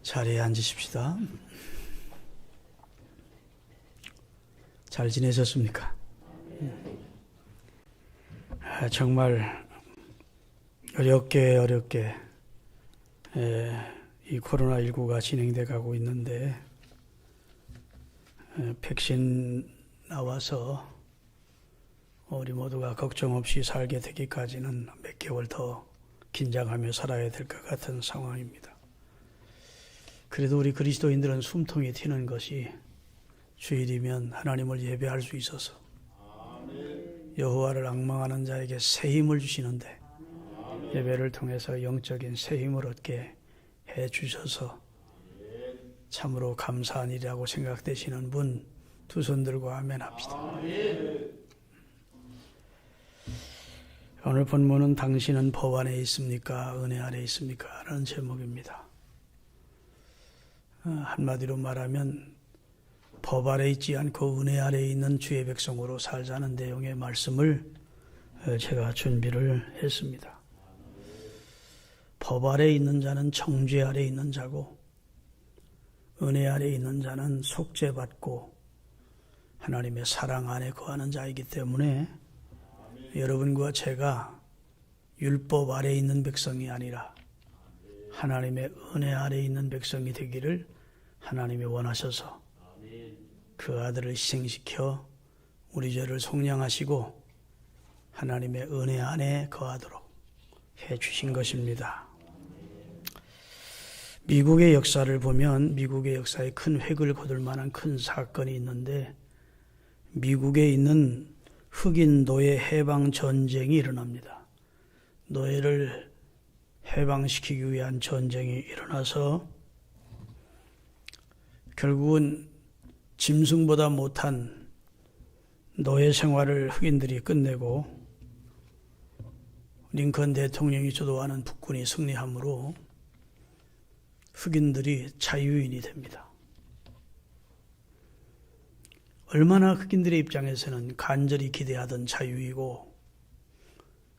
자리에 앉으십시다. 잘 지내셨습니까? 정말 어렵게 이 코로나19가 진행돼 가고 있는데 백신 나와서 우리 모두가 걱정 없이 살게 되기까지는 몇 개월 더 긴장하며 살아야 될 것 같은 상황입니다. 그래도 우리 그리스도인들은 숨통이 튀는 것이 주일이면 하나님을 예배할 수 있어서 여호와를 앙망하는 자에게 새 힘을 주시는데 예배를 통해서 영적인 새 힘을 얻게 해 주셔서 참으로 감사한 일이라고 생각되시는 분 두 손 들고 아멘 합시다. 오늘 본문은 당신은 법 안에 있습니까? 은혜 안에 있습니까? 라는 제목입니다. 한마디로 말하면 법 아래 있지 않고 은혜 아래 있는 주의 백성으로 살자는 내용의 말씀을 제가 준비를 했습니다. 법 아래 있는 자는 정죄 아래 있는 자고 은혜 아래 있는 자는 속죄받고 하나님의 사랑 안에 거하는 자이기 때문에 여러분과 제가 율법 아래 있는 백성이 아니라 하나님의 은혜 아래 있는 백성이 되기를 하나님이 원하셔서 그 아들을 희생시켜 우리 죄를 속량하시고 하나님의 은혜 안에 거하도록 해주신 것입니다. 미국의 역사를 보면 미국의 역사에 큰 획을 거둘 만한 큰 사건이 있는데 미국에 있는 흑인 노예 해방 전쟁이 일어납니다. 노예를 해방시키기 위한 전쟁이 일어나서 결국은 짐승보다 못한 노예 생활을 흑인들이 끝내고 링컨 대통령이 주도하는 북군이 승리함으로 흑인들이 자유인이 됩니다. 얼마나 흑인들의 입장에서는 간절히 기대하던 자유이고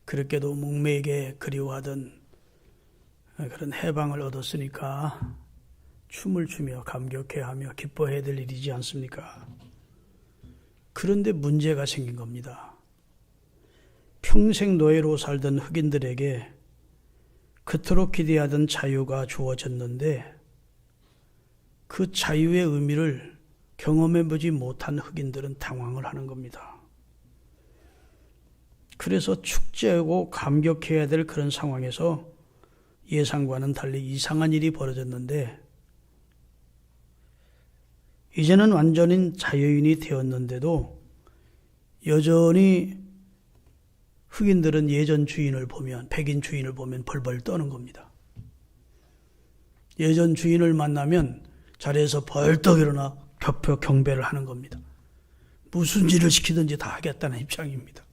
그렇게도 목매이게 그리워하던 그런 해방을 얻었으니까 춤을 추며 감격해하며 기뻐해야 될 일이지 않습니까? 그런데 문제가 생긴 겁니다. 평생 노예로 살던 흑인들에게 그토록 기대하던 자유가 주어졌는데 그 자유의 의미를 경험해보지 못한 흑인들은 당황을 하는 겁니다. 그래서 축제하고 감격해야 될 그런 상황에서 예상과는 달리 이상한 일이 벌어졌는데 이제는 완전히 자유인이 되었는데도 여전히 흑인들은 예전 주인을 보면 백인 주인을 보면 벌벌 떠는 겁니다. 예전 주인을 만나면 자리에서 벌떡 일어나 격표 경배를 하는 겁니다. 무슨 일을 시키든지 다 하겠다는 입장입니다.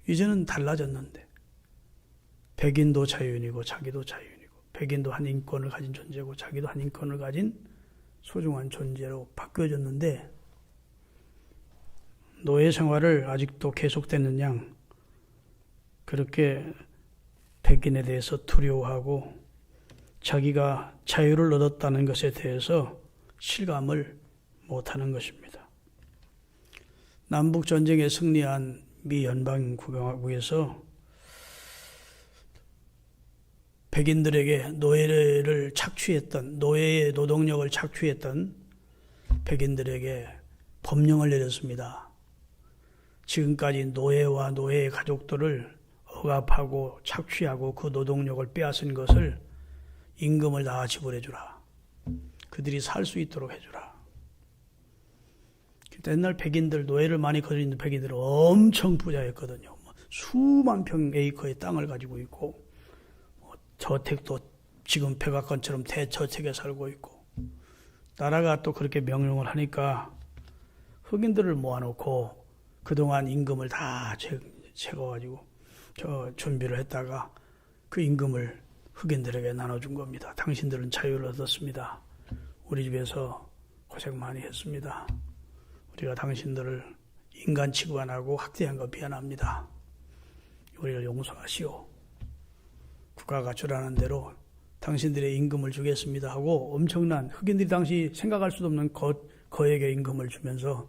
이제는 달라졌는데 백인도 자유인이고 자기도 자유인이고 백인도 한 인권을 가진 존재고 자기도 한 인권을 가진 소중한 존재로 바뀌어졌는데 노예 생활을 아직도 계속되는 양 그렇게 백인에 대해서 두려워하고 자기가 자유를 얻었다는 것에 대해서 실감을 못하는 것입니다. 남북전쟁에 승리한 미 연방공화국에서 백인들에게 노예를 착취했던 노예의 노동력을 착취했던 백인들에게 법령을 내렸습니다. 지금까지 노예와 노예의 가족들을 억압하고 착취하고 그 노동력을 빼앗은 것을 임금을 다 지불해주라. 그들이 살 수 있도록 해주라. 옛날 백인들, 노예를 많이 거느리는 백인들은 엄청 부자였거든요. 수만 평 에이커의 땅을 가지고 있고 저택도 지금 백악관처럼 대저택에 살고 있고 나라가 또 그렇게 명령을 하니까 흑인들을 모아놓고 그동안 임금을 다 채워가지고 준비를 했다가 그 임금을 흑인들에게 나눠준 겁니다. 당신들은 자유를 얻었습니다. 우리 집에서 고생 많이 했습니다. 우리가 당신들을 인간 취급하고 학대한 거 미안합니다. 우리를 용서하시오. 국가가 주라는 대로 당신들의 임금을 주겠습니다 하고 엄청난 흑인들이 당시 생각할 수도 없는 거액의 임금을 주면서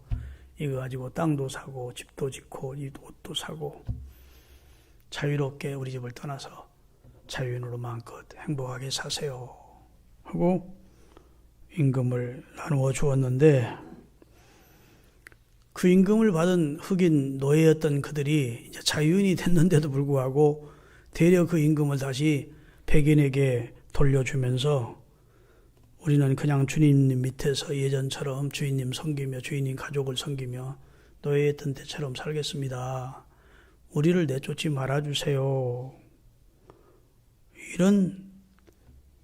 이거 가지고 땅도 사고 집도 짓고 옷도 사고 자유롭게 우리 집을 떠나서 자유인으로 마음껏 행복하게 사세요 하고 임금을 나누어 주었는데, 그 임금을 받은 흑인 노예였던 그들이 이제 자유인이 됐는데도 불구하고 되려 그 임금을 다시 백인에게 돌려주면서 우리는 그냥 주님 밑에서 예전처럼 주인님 섬기며 주인님 가족을 섬기며 노예였던 때처럼 살겠습니다. 우리를 내쫓지 말아주세요. 이런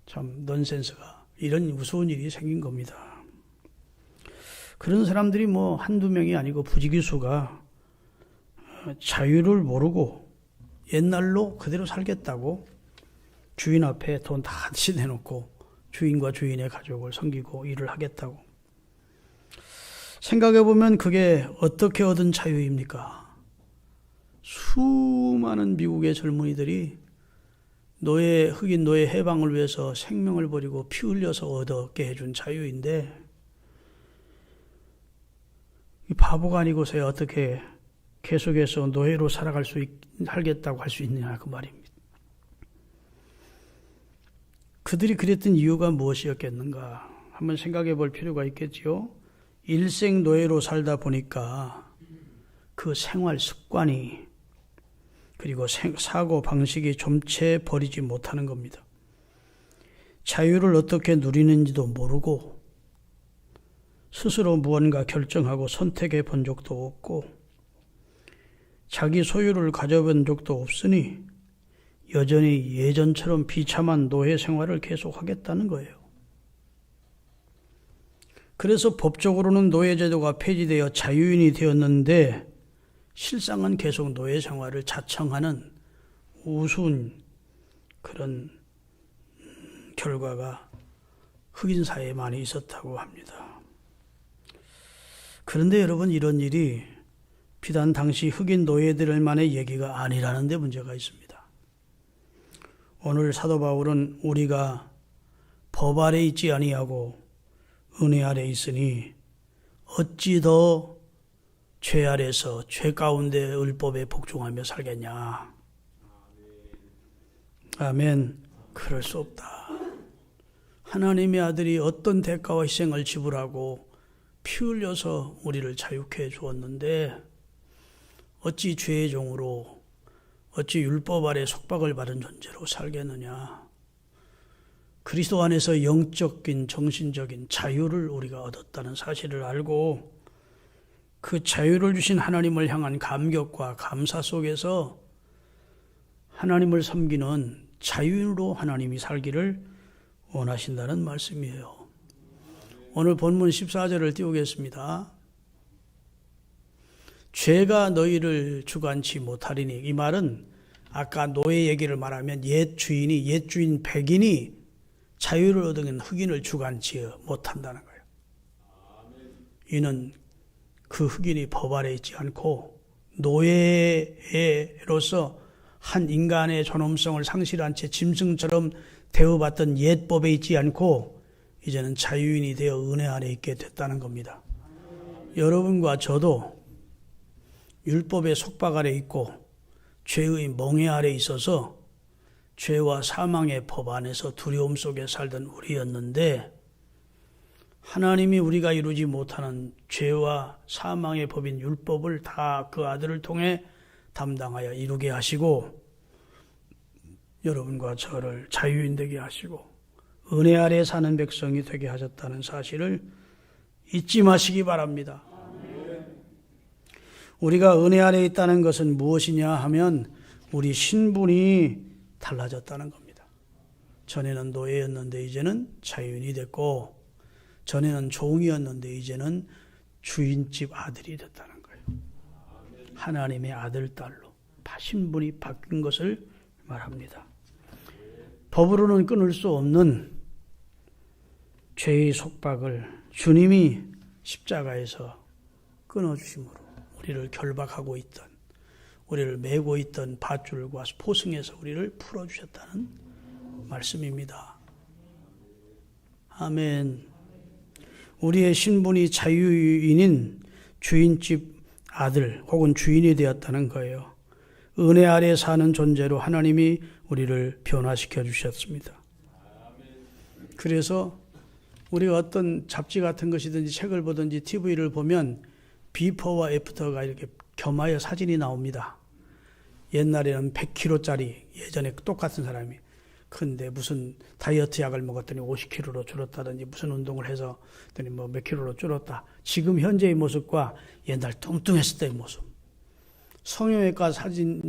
참 넌센스가, 이런 무서운 일이 생긴 겁니다. 그런 사람들이 뭐 한두 명이 아니고 부지기수가 자유를 모르고 옛날로 그대로 살겠다고 주인 앞에 돈 다 내놓고 주인과 주인의 가족을 섬기고 일을 하겠다고. 생각해보면 그게 어떻게 얻은 자유입니까? 수많은 미국의 젊은이들이 흑인 노예 해방을 위해서 생명을 버리고 피 흘려서 얻게 해준 자유인데, 이 바보가 아니고서야 어떻게 계속해서 노예로 살겠다고 할 수 있느냐 그 말입니다. 그들이 그랬던 이유가 무엇이었겠는가 한번 생각해 볼 필요가 있겠지요. 일생 노예로 살다 보니까 그 생활 습관이 그리고 사고 방식이 좀채 버리지 못하는 겁니다. 자유를 어떻게 누리는지도 모르고 스스로 무언가 결정하고 선택해 본 적도 없고 자기 소유를 가져본 적도 없으니 여전히 예전처럼 비참한 노예 생활을 계속하겠다는 거예요. 그래서 법적으로는 노예제도가 폐지되어 자유인이 되었는데 실상은 계속 노예 생활을 자청하는 우스운 그런 결과가 흑인 사회에 많이 있었다고 합니다. 그런데 여러분, 이런 일이 비단 당시 흑인 노예들만의 얘기가 아니라는 데 문제가 있습니다. 오늘 사도 바울은 우리가 법 아래 있지 아니하고 은혜 아래 있으니 어찌 더 죄 아래서 죄 가운데 율법에 복종하며 살겠냐. 아멘. 그럴 수 없다. 하나님의 아들이 어떤 대가와 희생을 지불하고 피 흘려서 우리를 자유케 해 주었는데 어찌 죄의 종으로, 어찌 율법 아래 속박을 받은 존재로 살겠느냐. 그리스도 안에서 영적인 정신적인 자유를 우리가 얻었다는 사실을 알고 그 자유를 주신 하나님을 향한 감격과 감사 속에서 하나님을 섬기는 자유인으로 하나님이 살기를 원하신다는 말씀이에요. 오늘 본문 14절을 띄우겠습니다. 죄가 너희를 주관치 못하리니, 이 말은 아까 노예 얘기를 말하면 옛 주인 백인이 자유를 얻은 흑인을 주관치 못한다는 거예요. 이는 그 흑인이 법 아래 있지 않고 노예로서 한 인간의 존엄성을 상실한 채 짐승처럼 대우받던 옛 법에 있지 않고 이제는 자유인이 되어 은혜 아래 있게 됐다는 겁니다. 여러분과 저도 율법의 속박 아래 있고 죄의 멍에 아래 있어서 죄와 사망의 법 안에서 두려움 속에 살던 우리였는데, 하나님이 우리가 이루지 못하는 죄와 사망의 법인 율법을 다 그 아들을 통해 담당하여 이루게 하시고 여러분과 저를 자유인 되게 하시고 은혜 아래 사는 백성이 되게 하셨다는 사실을 잊지 마시기 바랍니다. 우리가 은혜 아래 있다는 것은 무엇이냐 하면 우리 신분이 달라졌다는 겁니다. 전에는 노예였는데 이제는 자유인이 됐고, 전에는 종이었는데 이제는 주인집 아들이 됐다는 거예요. 하나님의 아들, 딸로 신분이 바뀐 것을 말합니다. 법으로는 끊을 수 없는 죄의 속박을 주님이 십자가에서 끊어주심으로 우리를 결박하고 있던, 우리를 메고 있던 밧줄과 포승에서 우리를 풀어주셨다는 말씀입니다. 아멘. 우리의 신분이 자유인인 주인집 아들 혹은 주인이 되었다는 거예요. 은혜 아래 사는 존재로 하나님이 우리를 변화시켜 주셨습니다. 그래서 우리가 어떤 잡지 같은 것이든지 책을 보든지 TV를 보면 비포와 애프터가 이렇게 겸하여 사진이 나옵니다. 옛날에는 100kg짜리 예전에 똑같은 사람이 근데 무슨 다이어트 약을 먹었더니 50kg로 줄었다든지 무슨 운동을 해서 뭐 몇 킬로로 줄었다. 지금 현재의 모습과 옛날 뚱뚱했을 때의 모습. 성형외과 사진,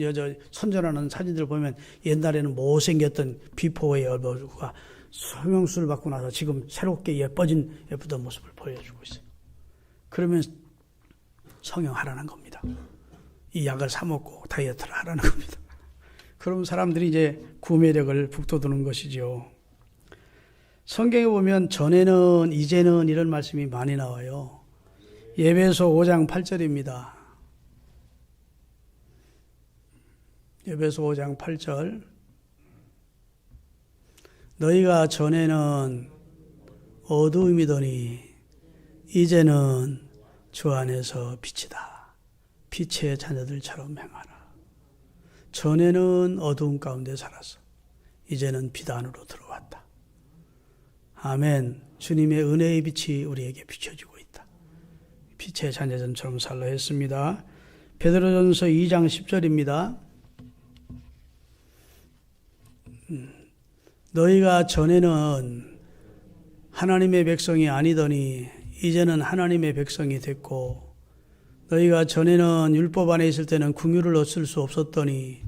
선전하는 사진들 보면 옛날에는 못생겼던 비포의 얼굴과 성형수술 받고 나서 지금 새롭게 예쁘던 모습을 보여주고 있어요. 그러면 성형하라는 겁니다. 이 약을 사먹고 다이어트를 하라는 겁니다. 그럼 사람들이 이제 구매력을 북돋우는 것이죠. 성경에 보면 전에는 이제는 이런 말씀이 많이 나와요. 에베소 5장 8절입니다. 에베소 5장 8절. 너희가 전에는 어두움이더니 이제는 주 안에서 빛이다. 빛의 자녀들처럼 행하라. 전에는 어두움 가운데 살았어. 이제는 빛 안으로 들어왔다. 아멘. 주님의 은혜의 빛이 우리에게 비춰지고 있다. 빛의 자녀들처럼 살라 했습니다. 베드로전서 2장 10절입니다. 너희가 전에는 하나님의 백성이 아니더니 이제는 하나님의 백성이 됐고 너희가 전에는 율법 안에 있을 때는 긍휼을 얻을 수 없었더니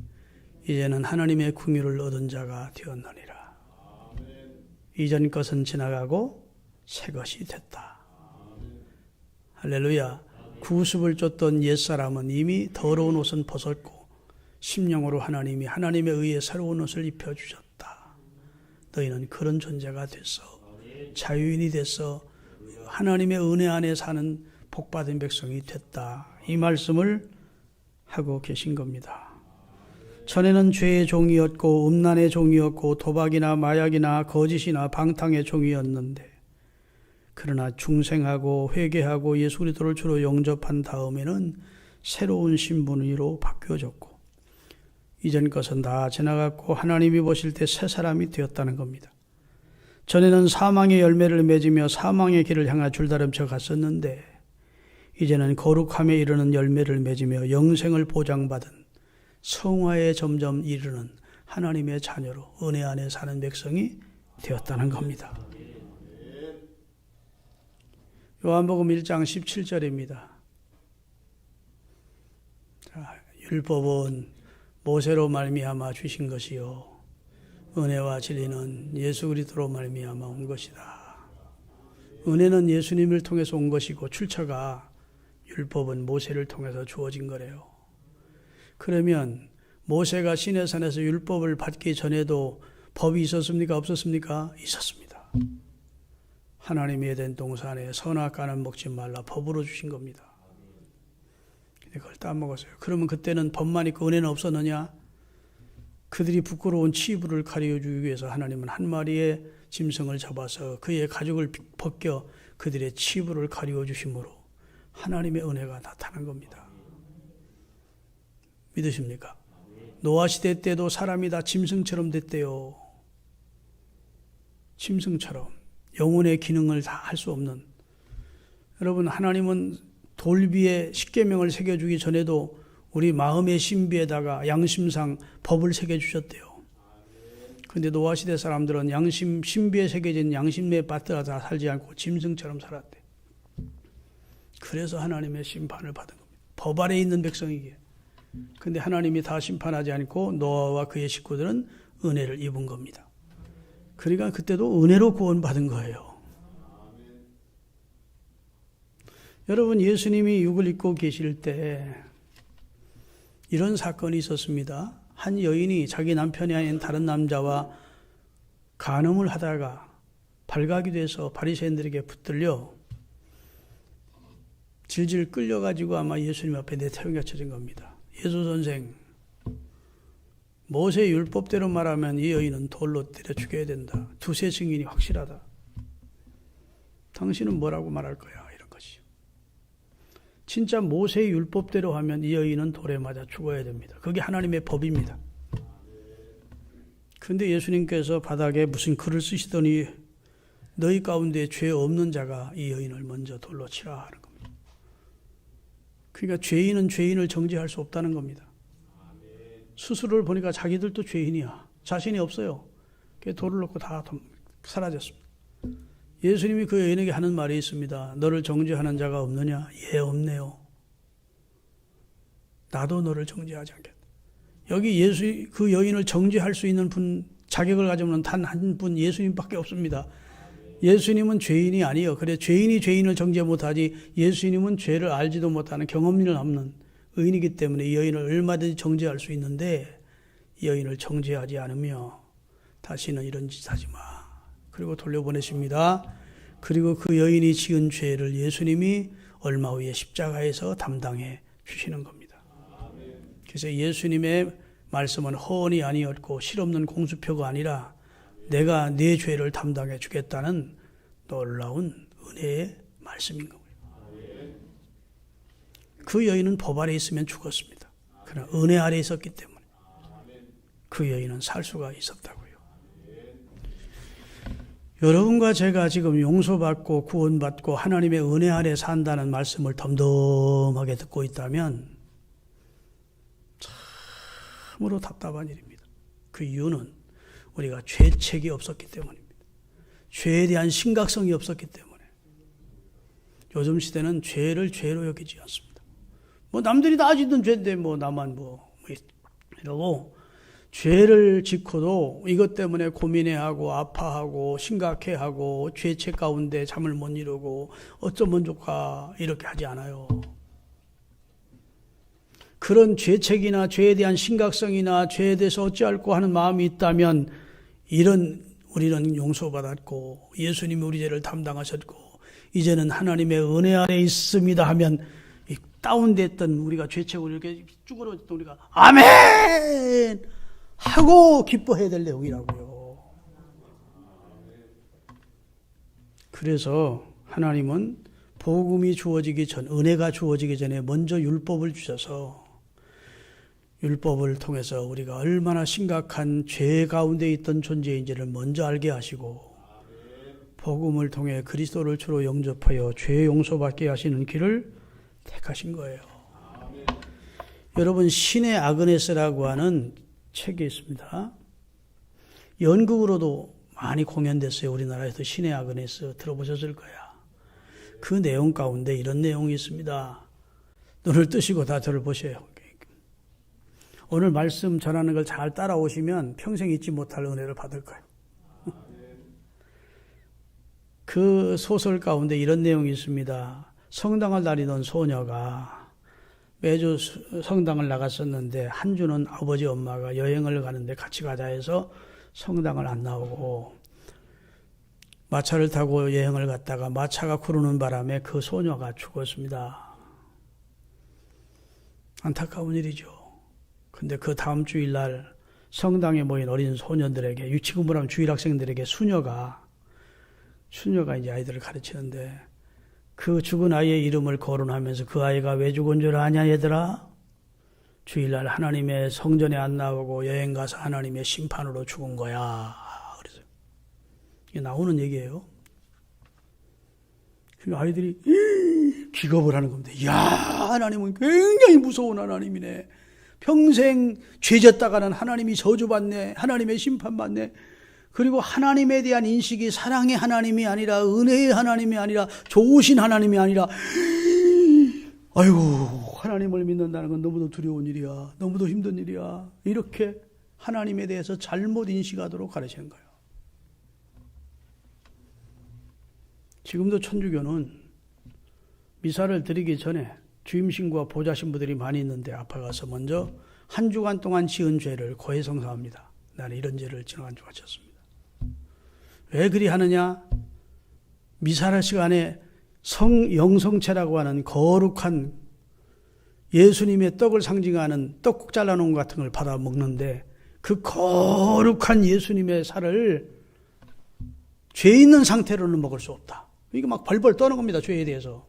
이제는 하나님의 긍휼을 얻은 자가 되었느니라. 이전 것은 지나가고 새 것이 됐다. 할렐루야. 구습을 쫓던 옛사람은 이미 더러운 옷은 벗었고 심령으로 하나님이 하나님에 의해 새로운 옷을 입혀주셨다. 너희는 그런 존재가 됐어. 자유인이 됐어. 하나님의 은혜 안에 사는 복받은 백성이 됐다. 이 말씀을 하고 계신 겁니다. 전에는 죄의 종이었고 음란의 종이었고 도박이나 마약이나 거짓이나 방탕의 종이었는데 그러나 중생하고 회개하고 예수 그리스도를 주로 영접한 다음에는 새로운 신분으로 바뀌어졌고 이전 것은 다 지나갔고 하나님이 보실 때 새 사람이 되었다는 겁니다. 전에는 사망의 열매를 맺으며 사망의 길을 향해 줄다름쳐 갔었는데 이제는 거룩함에 이르는 열매를 맺으며 영생을 보장받은 성화에 점점 이르는 하나님의 자녀로 은혜 안에 사는 백성이 되었다는 겁니다. 요한복음 1장 17절입니다. 율법은 모세로 말미암아 주신 것이요 은혜와 진리는 예수 그리스도로 말미암아 온 것이다. 은혜는 예수님을 통해서 온 것이고 출처가 율법은 모세를 통해서 주어진 거래요. 그러면 모세가 시내산에서 율법을 받기 전에도 법이 있었습니까? 없었습니까? 있었습니다. 하나님이 에덴 동산에 선악과는 먹지 말라 법으로 주신 겁니다. 근데 그걸 따먹었어요. 그러면 그때는 법만 있고 은혜는 없었느냐? 그들이 부끄러운 치부를 가려주기 위해서 하나님은 한 마리의 짐승을 잡아서 그의 가죽을 벗겨 그들의 치부를 가려 주심으로 하나님의 은혜가 나타난 겁니다. 믿으십니까? 노아 시대 때도 사람이 다 짐승처럼 됐대요. 짐승처럼 영혼의 기능을 다 할 수 없는. 여러분, 하나님은 돌비에 십계명을 새겨주기 전에도 우리 마음의 신비에다가 양심상 법을 새겨주셨대요. 그런데 노아 시대 사람들은 양심 신비에 새겨진 양심에 받들어서 살지 않고 짐승처럼 살았대. 그래서 하나님의 심판을 받은 겁니다. 법 아래 있는 백성이기에. 근데 하나님이 다 심판하지 않고 노아와 그의 식구들은 은혜를 입은 겁니다. 그러니까 그때도 은혜로 구원받은 거예요. 여러분, 예수님이 육을 입고 계실 때 이런 사건이 있었습니다. 한 여인이 자기 남편이 아닌 다른 남자와 간음을 하다가 발각이 돼서 바리새인들에게 붙들려 질질 끌려가지고 아마 예수님 앞에 내태우게 쳐진 겁니다. 예수 선생, 모세 율법대로 말하면 이 여인은 돌로 때려 죽여야 된다. 두세 증인이 확실하다. 당신은 뭐라고 말할 거야? 이런 것이죠. 진짜 모세의 율법대로 하면 이 여인은 돌에 맞아 죽어야 됩니다. 그게 하나님의 법입니다. 그런데 예수님께서 바닥에 무슨 글을 쓰시더니 너희 가운데 죄 없는 자가 이 여인을 먼저 돌로 치라 하는 겁니다. 그러니까 죄인은 죄인을 정죄할 수 없다는 겁니다. 스스로를 보니까 자기들도 죄인이야. 자신이 없어요. 돌을 놓고 다 사라졌습니다. 예수님이 그 여인에게 하는 말이 있습니다. 너를 정죄하는 자가 없느냐? 예, 없네요. 나도 너를 정죄하지 않겠다. 여기 그 여인을 정죄할 수 있는 분, 자격을 가지고 있는 단 한 분 예수님밖에 없습니다. 예수님은 죄인이 아니에요. 그래 죄인이 죄인을 정죄 못하지 예수님은 죄를 알지도 못하는 경험을 없는 의인이기 때문에 이 여인을 얼마든지 정죄할 수 있는데 이 여인을 정죄하지 않으며 다시는 이런 짓 하지 마. 그리고 돌려보내십니다. 그리고 그 여인이 지은 죄를 예수님이 얼마 후에 십자가에서 담당해 주시는 겁니다. 그래서 예수님의 말씀은 허언이 아니었고 실없는 공수표가 아니라 내가 네 죄를 담당해 주겠다는 놀라운 은혜의 말씀인 겁니다. 그 여인은 법 아래 있으면 죽었습니다. 그러나 은혜 아래 있었기 때문에 그 여인은 살 수가 있었다고요. 여러분과 제가 지금 용서받고 구원받고 하나님의 은혜 아래 산다는 말씀을 덤덤하게 듣고 있다면 참으로 답답한 일입니다. 그 이유는 우리가 죄책이 없었기 때문입니다. 죄에 대한 심각성이 없었기 때문에. 요즘 시대는 죄를 죄로 여기지 않습니다. 뭐 남들이 다 짓던 죄인데 뭐 나만 뭐 이러고 죄를 짓고도 이것 때문에 고민해하고 아파하고 심각해하고 죄책 가운데 잠을 못 이루고 어쩌면 좋까 이렇게 하지 않아요. 그런 죄책이나 죄에 대한 심각성이나 죄에 대해서 어찌할꼬 하는 마음이 있다면 우리는 용서받았고 예수님이 우리 죄를 담당하셨고 이제는 하나님의 은혜 아래 있습니다 하면 다운됐던 우리가 죄책을 이렇게 쭈그러졌던 우리가 아멘 하고 기뻐해야 될 내용이라고요. 그래서 하나님은 복음이 주어지기 전, 은혜가 주어지기 전에 먼저 율법을 주셔서 율법을 통해서 우리가 얼마나 심각한 죄 가운데 있던 존재인지를 먼저 알게 하시고 복음을 통해 그리스도를 주로 영접하여 죄 용서받게 하시는 길을 택하신 거예요. 여러분 신의 아그네스라고 하는 책이 있습니다. 연극으로도 많이 공연됐어요. 우리나라에서 신의 아그네스 들어보셨을 거야. 그 내용 가운데 이런 내용이 있습니다. 눈을 뜨시고 다 저를 보세요. 오늘 말씀 전하는 걸 잘 따라오시면 평생 잊지 못할 은혜를 받을 거예요. 그 소설 가운데 이런 내용이 있습니다. 성당을 다니던 소녀가 매주 성당을 나갔었는데 한 주는 아버지 엄마가 여행을 가는데 같이 가자 해서 성당을 안 나오고 마차를 타고 여행을 갔다가 마차가 구르는 바람에 그 소녀가 죽었습니다. 안타까운 일이죠. 근데 그 다음 주일날 성당에 모인 어린 소년들에게 유치부모랑 주일학생들에게 수녀가 이제 아이들을 가르치는데 그 죽은 아이의 이름을 거론하면서 그 아이가 왜 죽은 줄 아냐 얘들아? 주일날 하나님의 성전에 안 나오고 여행 가서 하나님의 심판으로 죽은 거야. 그래서 이게 나오는 얘기예요. 그 아이들이 기겁을 하는 겁니다. 이야, 하나님은 굉장히 무서운 하나님이네. 평생 죄졌다가는 하나님이 저주받네. 하나님의 심판받네. 그리고 하나님에 대한 인식이 사랑의 하나님이 아니라 은혜의 하나님이 아니라 좋으신 하나님이 아니라 아이고 하나님을 믿는다는 건 너무도 두려운 일이야. 너무도 힘든 일이야. 이렇게 하나님에 대해서 잘못 인식하도록 가르치는 거예요. 지금도 천주교는 미사를 드리기 전에 주임신부와 보좌신부들이 많이 있는데 앞에 가서 먼저 한 주간 동안 지은 죄를 고해성사합니다. 나는 이런 죄를 지난 주간 지었습니다. 왜 그리 하느냐? 미사를 시간에 영성체라고 하는 거룩한 예수님의 떡을 상징하는 떡국 잘라놓은 것 같은 걸 받아 먹는데 그 거룩한 예수님의 살을 죄 있는 상태로는 먹을 수 없다. 이게 막 벌벌 떠는 겁니다. 죄에 대해서.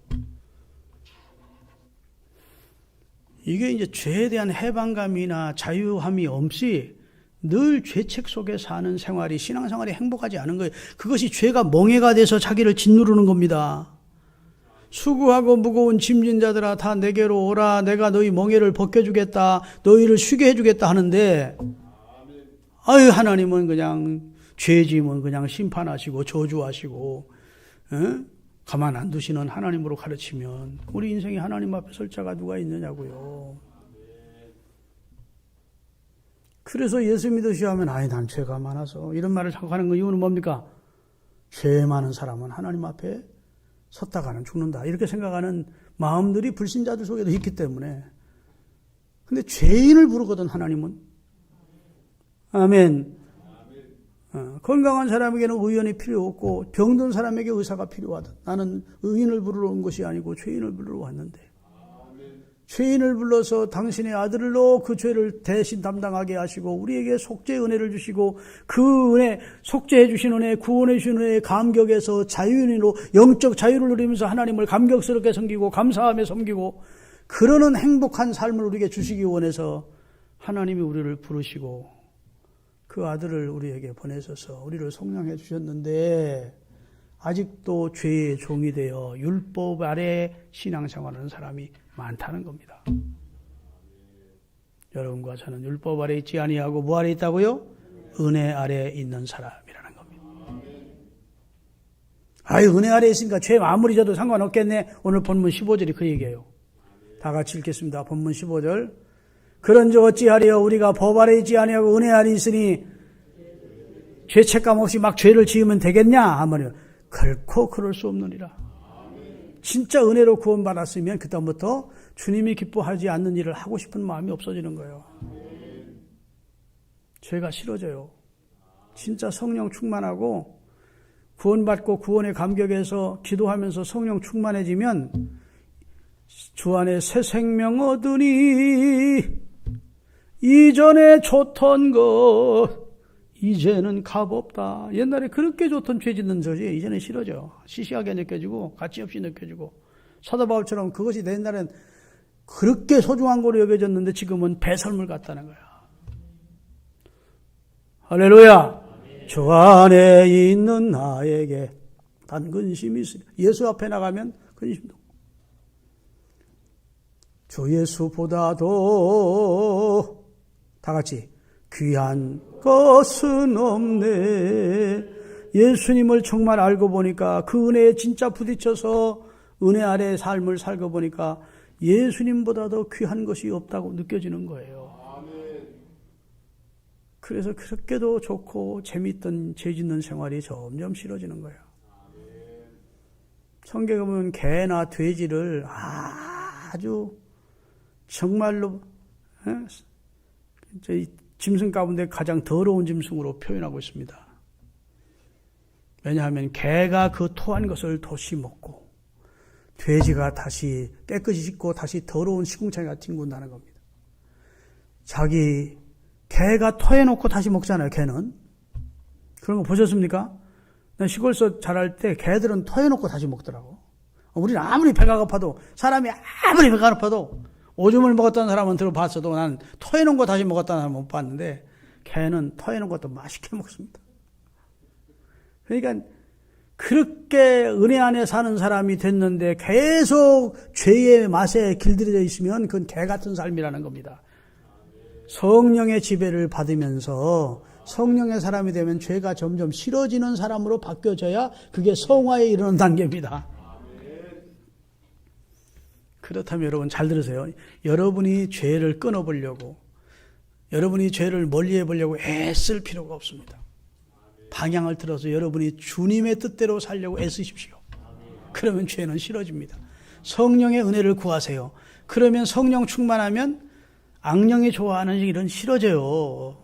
이게 이제 죄에 대한 해방감이나 자유함이 없이 늘 죄책 속에 사는 생활이, 신앙생활이 행복하지 않은 거예요. 그것이 죄가 멍해가 돼서 자기를 짓누르는 겁니다. 수고하고 무거운 짐진 자들아 다 내게로 오라. 내가 너희 멍에를 벗겨주겠다. 너희를 쉬게 해주겠다 하는데, 아유, 하나님은 그냥 죄짐은 그냥 심판하시고 저주하시고, 가만 안 두시는 하나님으로 가르치면 우리 인생이 하나님 앞에 설 자가 누가 있느냐고요. 그래서 예수 믿으시오 하면, 아이, 난 죄가 많아서, 이런 말을 자꾸 하는 그 이유는 뭡니까? 죄 많은 사람은 하나님 앞에 섰다가는 죽는다, 이렇게 생각하는 마음들이 불신자들 속에도 있기 때문에. 근데 죄인을 부르거든 하나님은. 아멘. 건강한 사람에게는 의원이 필요 없고 병든 사람에게 의사가 필요하다. 나는 의인을 부르러 온 것이 아니고 죄인을 부르러 왔는데, 죄인을 불러서 당신의 아들로 그 죄를 대신 담당하게 하시고 우리에게 속죄의 은혜를 주시고, 그 은혜, 속죄해 주신 은혜, 구원해 주신 은혜의 감격에서 자유인으로 영적 자유를 누리면서 하나님을 감격스럽게 섬기고 감사하며 섬기고, 그러는 행복한 삶을 우리에게 주시기 원해서 하나님이 우리를 부르시고 그 아들을 우리에게 보내셔서 우리를 속량해 주셨는데, 아직도 죄의 종이 되어 율법 아래 신앙생활하는 사람이 많다는 겁니다. 여러분과 저는 율법 아래 있지 아니하고 뭐 아래 있다고요? 은혜 아래 있는 사람이라는 겁니다. 아유, 은혜 아래 있으니까 죄 아무리 져도 상관없겠네. 오늘 본문 15절이 그 얘기예요. 다 같이 읽겠습니다. 본문 15절. 그런즉 어찌하리요? 우리가 법 아래 있지 아니하고 은혜 아래 있으니 죄책감 없이 막 죄를 지으면 되겠냐 하면, 결코 그럴 수 없느니라. 진짜 은혜로 구원받았으면 그다음부터 주님이 기뻐하지 않는 일을 하고 싶은 마음이 없어지는 거예요. 죄가 싫어져요. 진짜 성령 충만하고 구원받고 구원의 감격에서 기도하면서 성령 충만해지면 주 안에 새 생명 얻으니 이전에 좋던 것 이제는 값없다. 옛날에 그렇게 좋던 죄 짓는 것이 이제는 싫어져. 시시하게 느껴지고 가치없이 느껴지고, 사도 바울처럼 그것이 내 옛날엔 그렇게 소중한 거로 여겨졌는데 지금은 배설물 같다는 거야. 할렐루야. 주 안에 있는 나에게 단 근심이 있으리. 예수 앞에 나가면 근심도. 주 예수보다도 다 같이 귀한 것은 없네. 예수님을 정말 알고 보니까, 그 은혜에 진짜 부딪혀서 은혜 아래의 삶을 살고 보니까 예수님보다도 귀한 것이 없다고 느껴지는 거예요. 그래서 그렇게도 좋고 재밌던 죄 짓는 생활이 점점 싫어지는 거예요. 성경에 보면 개나 돼지를 아주 정말로 짐승 가운데 가장 더러운 짐승으로 표현하고 있습니다. 왜냐하면 개가 그 토한 것을 도시 먹고, 돼지가 다시 깨끗이 씻고 다시 더러운 시궁창에 뒹군다는 겁니다. 개가 토해놓고 다시 먹잖아요, 개는. 그런 거 보셨습니까? 시골에서 자랄 때 개들은 토해놓고 다시 먹더라고. 우리는 아무리 배가 고파도, 사람이 아무리 배가 고파도, 오줌을 먹었다는 사람은 들어봤어도 난 토해놓은 거 다시 먹었다는 사람은 못 봤는데, 개는 토해놓은 것도 맛있게 먹습니다. 그러니까 그렇게 은혜 안에 사는 사람이 됐는데 계속 죄의 맛에 길들여져 있으면 그건 개 같은 삶이라는 겁니다. 성령의 지배를 받으면서 성령의 사람이 되면 죄가 점점 싫어지는 사람으로 바뀌어져야 그게 성화에 이르는 단계입니다. 그렇다면 여러분 잘 들으세요. 여러분이 죄를 끊어보려고, 여러분이 죄를 멀리해 보려고 애쓸 필요가 없습니다. 방향을 틀어서 여러분이 주님의 뜻대로 살려고 애쓰십시오. 그러면 죄는 싫어집니다. 성령의 은혜를 구하세요. 그러면 성령 충만하면 악령이 좋아하는 일은 싫어져요.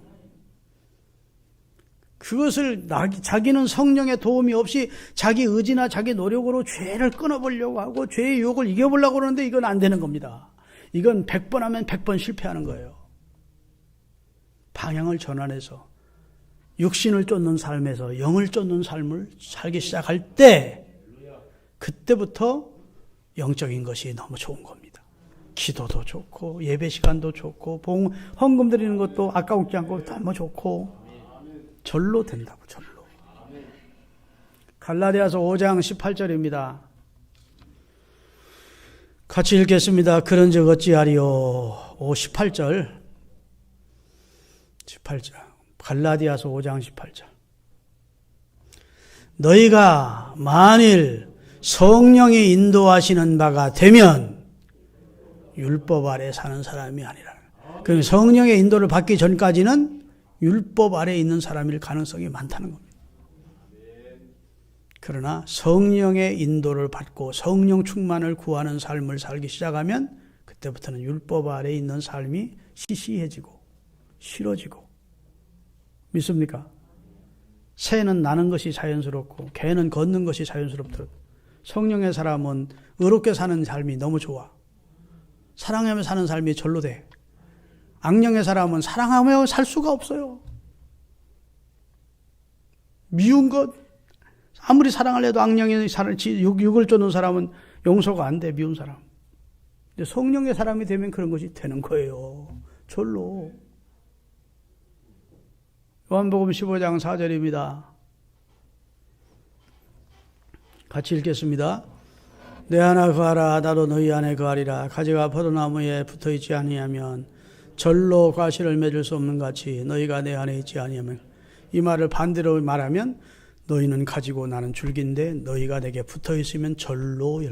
그것을 자기는 성령의 도움이 없이 자기 의지나 자기 노력으로 죄를 끊어보려고 하고 죄의 유혹을 이겨보려고 그러는데 이건 안 되는 겁니다. 이건 100번 하면 100번 실패하는 거예요. 방향을 전환해서 육신을 쫓는 삶에서 영을 쫓는 삶을 살기 시작할 때 그때부터 영적인 것이 너무 좋은 겁니다. 기도도 좋고 예배 시간도 좋고 헌금 드리는 것도 아까우지 않고 너무 좋고 절로 된다고. 절로. 갈라디아서 5장 18절입니다. 같이 읽겠습니다. 그런즉 어찌하리요. 18절. 갈라디아서 5장 18절. 너희가 만일 성령이 인도하시는 바가 되면 율법 아래 사는 사람이 아니라. 그럼 성령의 인도를 받기 전까지는 율법 아래 있는 사람일 가능성이 많다는 겁니다. 그러나 성령의 인도를 받고 성령 충만을 구하는 삶을 살기 시작하면 그때부터는 율법 아래 있는 삶이 시시해지고 싫어지고. 믿습니까? 새는 나는 것이 자연스럽고 개는 걷는 것이 자연스럽더라도 성령의 사람은 의롭게 사는 삶이 너무 좋아. 사랑하며 사는 삶이 절로 돼. 악령의 사람은 사랑하며 살 수가 없어요. 미운 것, 아무리 사랑을 해도 악령의 육을 쫓는 사람은 용서가 안 돼. 미운 사람. 근데 성령의 사람이 되면 그런 것이 되는 거예요. 절로. 요한복음 15장 4절입니다. 같이 읽겠습니다. 내 안에 거하라 나도 너희 안에 거하리라. 가지가 포도나무에 붙어있지 아니하면 절로 과실을 맺을 수 없는 같이 너희가 내 안에 있지 아니하면. 이 말을 반대로 말하면 너희는 가지고 나는 줄기인데 너희가 내게 붙어있으면 절로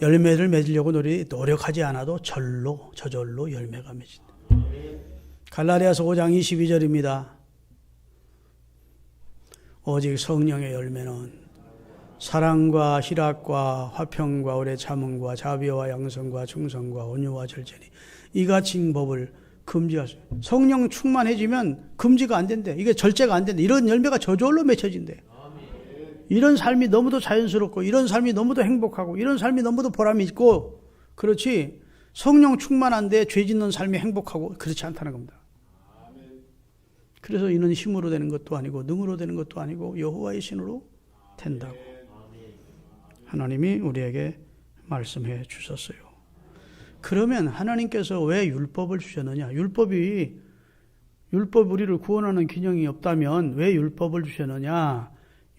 열매를 맺으려고 노력하지 않아도 저절로 열매가 맺힌다. 갈라디아서 5장 22절입니다. 오직 성령의 열매는 사랑과 희락과 화평과 오래 참음과 자비와 양성과 충성과 온유와 절제니 이같이 법을 금지하세요. 성령 충만해지면 금지가 안 된대. 이게 절제가 안 된대. 이런 열매가 저절로 맺혀진대. 이런 삶이 너무도 자연스럽고 이런 삶이 너무도 행복하고 이런 삶이 너무도 보람이 있고 그렇지 성령 충만한데 죄 짓는 삶이 행복하고 그렇지 않다는 겁니다. 그래서 이는 힘으로 되는 것도 아니고 능으로 되는 것도 아니고 여호와의 신으로 된다고 하나님이 우리에게 말씀해 주셨어요. 그러면 하나님께서 왜 율법을 주셨느냐? 율법 우리를 구원하는 기능이 없다면 왜 율법을 주셨느냐?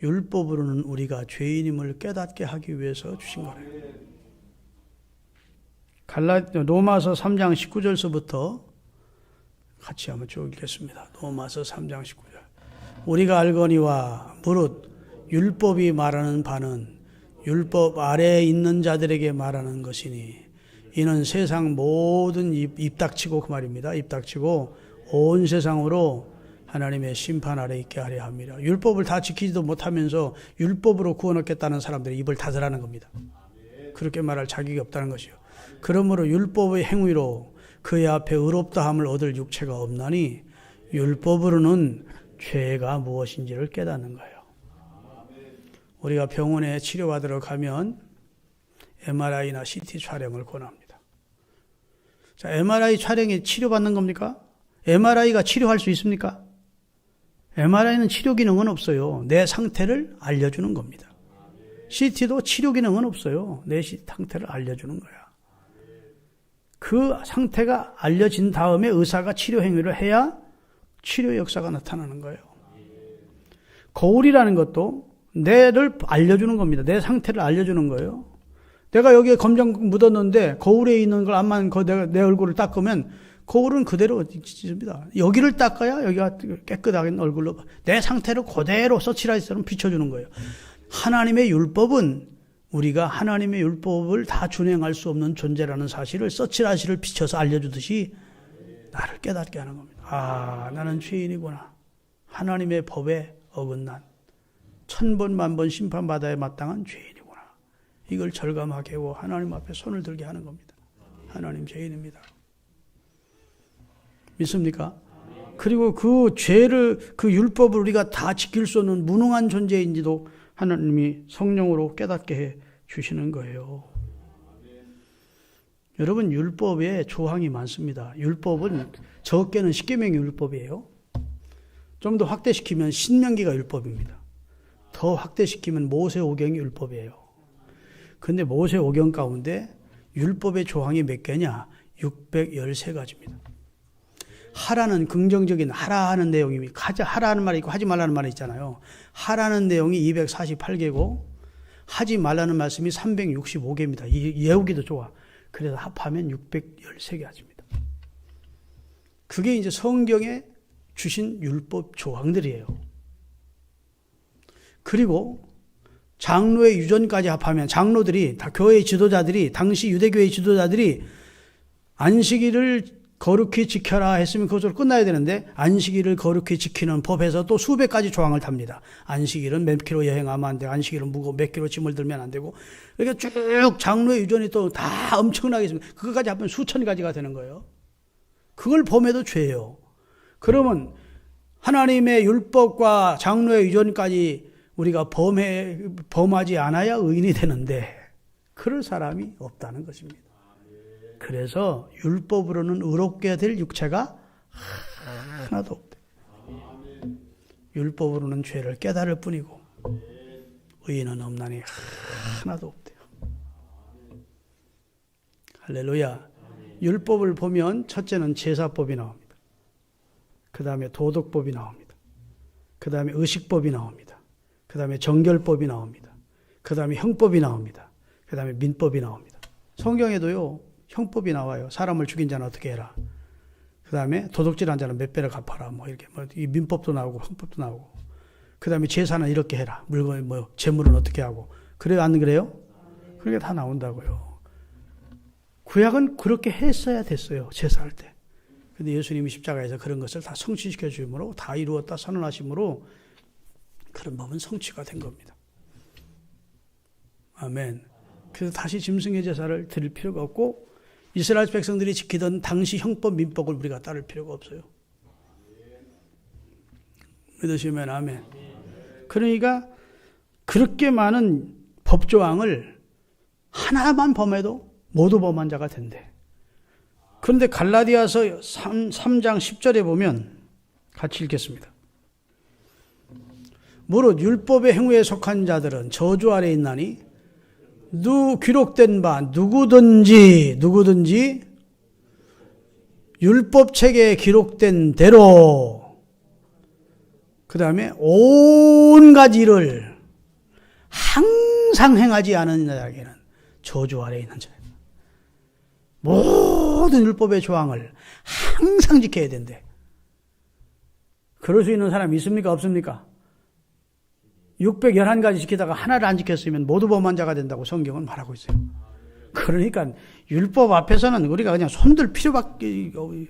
율법으로는 우리가 죄인임을 깨닫게 하기 위해서 주신 거예요. 로마서 3장 19절서부터 같이 한번 쭉 읽겠습니다. 로마서 3장 19절. 우리가 알거니와 무릇 율법이 말하는 바는 율법 아래에 있는 자들에게 말하는 것이니 이는 세상 모든 입 닥치고 그 말입니다. 입 닥치고 온 세상으로 하나님의 심판 아래 있게 하려 합니다. 율법을 다 지키지도 못하면서 율법으로 구원 얻겠다는 사람들이 입을 닫으라는 겁니다. 그렇게 말할 자격이 없다는 것이요. 그러므로 율법의 행위로 그의 앞에 의롭다함을 얻을 육체가 없나니 율법으로는 죄가 무엇인지를 깨닫는 거예요. 우리가 병원에 치료받으러 가면 MRI나 CT 촬영을 권합니다. 자, MRI 촬영이 치료받는 겁니까? MRI가 치료할 수 있습니까? MRI는 치료 기능은 없어요. 내 상태를 알려주는 겁니다. CT도 치료 기능은 없어요. 내 상태를 알려주는 거야. 그 상태가 알려진 다음에 의사가 치료 행위를 해야 치료 역사가 나타나는 거예요. 거울이라는 것도 내를 알려주는 겁니다. 내 상태를 알려주는 거예요. 내가 여기에 검정 묻었는데 거울에 있는 걸 암만 내 얼굴을 닦으면 거울은 그대로 있습니다. 여기를 닦아야 여기가 깨끗하게 얼굴로 내 상태를 그대로 서치라이트처럼 비춰주는 거예요. 하나님의 율법은 우리가 하나님의 율법을 다 준행할 수 없는 존재라는 사실을 서치라이트를 비춰서 알려주듯이 나를 깨닫게 하는 겁니다. 아, 나는 죄인이구나. 하나님의 법에 어긋난 1000번 만번 심판받아야 마땅한 죄인이구나. 이걸 절감하게 하고 하나님 앞에 손을 들게 하는 겁니다. 하나님 죄인입니다. 믿습니까? 그리고 그 죄를, 그 율법을 우리가 다 지킬 수 없는 무능한 존재인지도 하나님이 성령으로 깨닫게 해 주시는 거예요. 여러분, 율법에 조항이 많습니다. 율법은 적게는 십계명이 율법이에요. 좀 더 확대시키면 신명기가 율법입니다. 더 확대시키면 모세오경이 율법이에요. 근데 모세오경 가운데 율법의 조항이 몇 개냐? 613가지입니다. 하라는 긍정적인 하라 하는 내용이 하라는 말이 있고 하지 말라는 말이 있잖아요. 하라는 내용이 248개고 하지 말라는 말씀이 365개입니다. 외우기도 좋아. 그래서 합하면 613가지입니다. 그게 이제 성경에 주신 율법 조항들이에요. 그리고 장로의 유전까지 합하면 장로들이 다 교회의 지도자들이 당시 유대교회의 지도자들이 안식일을 거룩히 지켜라 했으면 그것으로 끝나야 되는데 안식일을 거룩히 지키는 법에서 또 수백 가지 조항을 답니다. 안식일은 몇 킬로 여행하면 안 되고 안식일은 몇 킬로 짐을 들면 안 되고 이렇게 쭉 장로의 유전이 또 다 엄청나게 있습니다. 그것까지 합하면 수천 가지가 되는 거예요. 그걸 범해도 죄예요. 그러면 하나님의 율법과 장로의 유전까지 우리가 범하지 않아야 의인이 되는데 그럴 사람이 없다는 것입니다. 그래서 율법으로는 의롭게 될 육체가 하나도 없대. 율법으로는 죄를 깨달을 뿐이고 의인은 없나니 하나도 없대요. 할렐루야. 율법을 보면 첫째는 제사법이 나옵니다. 그 다음에 도덕법이 나옵니다. 그 다음에 의식법이 나옵니다. 그 다음에 정결법이 나옵니다. 그 다음에 형법이 나옵니다. 그 다음에 민법이 나옵니다. 성경에도요, 형법이 나와요. 사람을 죽인 자는 어떻게 해라. 그 다음에 도둑질한 자는 몇 배를 갚아라. 뭐 이렇게 이 민법도 나오고 형법도 나오고. 그 다음에 제사는 이렇게 해라. 물건 재물은 어떻게 하고. 그래요, 안 그래요? 그게 다 나온다고요. 구약은 그렇게 했어야 됐어요. 제사할 때. 근데 예수님이 십자가에서 그런 것을 다 성취시켜 주므로 다 이루었다 선언하심으로 그런 법은 성취가 된 겁니다. 아멘. 그래서 다시 짐승의 제사를 드릴 필요가 없고 이스라엘 백성들이 지키던 당시 형법 민법을 우리가 따를 필요가 없어요. 믿으시면 아멘. 그러니까 그렇게 많은 법조항을 하나만 범해도 모두 범한 자가 된대. 그런데 갈라디아서 3장 10절에 보면 같이 읽겠습니다. 무릇 율법의 행위에 속한 자들은 저주 아래 있나니 기록된 바 누구든지 율법책에 기록된 대로 그 다음에 온갖 일을 항상 행하지 않은 자에게는 저주 아래 있는 자예요. 모든 율법의 조항을 항상 지켜야 된대. 그럴 수 있는 사람이 있습니까? 없습니까? 611가지 지키다가 하나를 안 지켰으면 모두 범한 자가 된다고 성경은 말하고 있어요. 그러니까 율법 앞에서는 우리가 그냥 손들 필요밖에 없어요.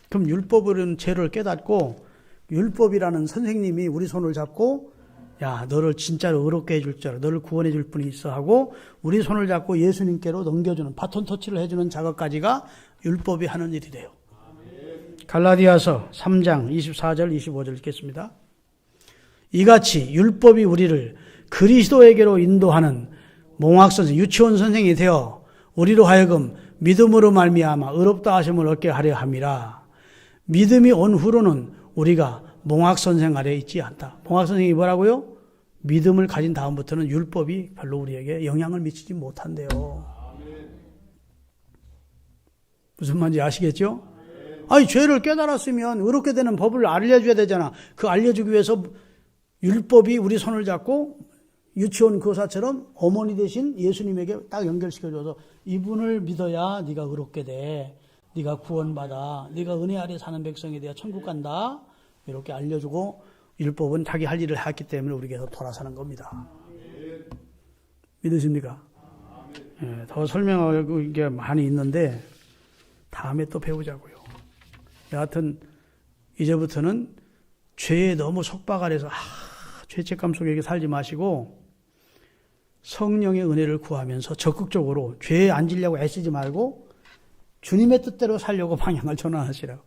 그럼 율법은 죄를 깨닫고 율법이라는 선생님이 우리 손을 잡고 야, 너를 진짜로 의롭게 해줄 줄 알아. 너를 구원해 줄 분이 있어 하고 우리 손을 잡고 예수님께로 넘겨주는 바톤 터치를 해주는 작업까지가 율법이 하는 일이 돼요. 갈라디아서 3장 24절 25절 읽겠습니다. 이같이 율법이 우리를 그리스도에게로 인도하는 몽학선생, 유치원 선생이 되어 우리로 하여금 믿음으로 말미암아 의롭다 하심을 얻게 하려 함이라. 믿음이 온 후로는 우리가 몽학선생 아래 있지 않다. 몽학선생이 뭐라고요? 믿음을 가진 다음부터는 율법이 별로 우리에게 영향을 미치지 못한대요. 무슨 말인지 아시겠죠? 아니, 죄를 깨달았으면 의롭게 되는 법을 알려줘야 되잖아. 그 알려주기 위해서 율법이 우리 손을 잡고 유치원 교사처럼 어머니 대신 예수님에게 딱 연결시켜줘서 이분을 믿어야 네가 의롭게 돼. 네가 구원받아. 네가 은혜 아래 사는 백성이 돼야 천국 간다. 이렇게 알려주고 율법은 자기 할 일을 했기 때문에 우리에게서 돌아서는 겁니다. 믿으십니까? 예, 더 설명하고 이게 많이 있는데 다음에 또 배우자고요. 여하튼 이제부터는 죄에 너무 속박아서 죄책감 속에 살지 마시고 성령의 은혜를 구하면서 적극적으로 죄에 앉으려고 애쓰지 말고 주님의 뜻대로 살려고 방향을 전환하시라고.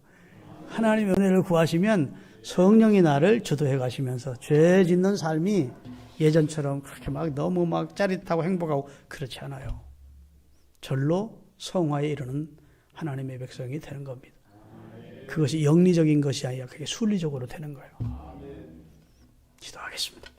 하나님의 은혜를 구하시면 성령이 나를 주도해 가시면서 죄 짓는 삶이 예전처럼 그렇게 너무 짜릿하고 행복하고 그렇지 않아요. 절로 성화에 이르는 하나님의 백성이 되는 겁니다. 그것이 영리적인 것이 아니라 그게 순리적으로 되는 거예요. 기도하겠습니다.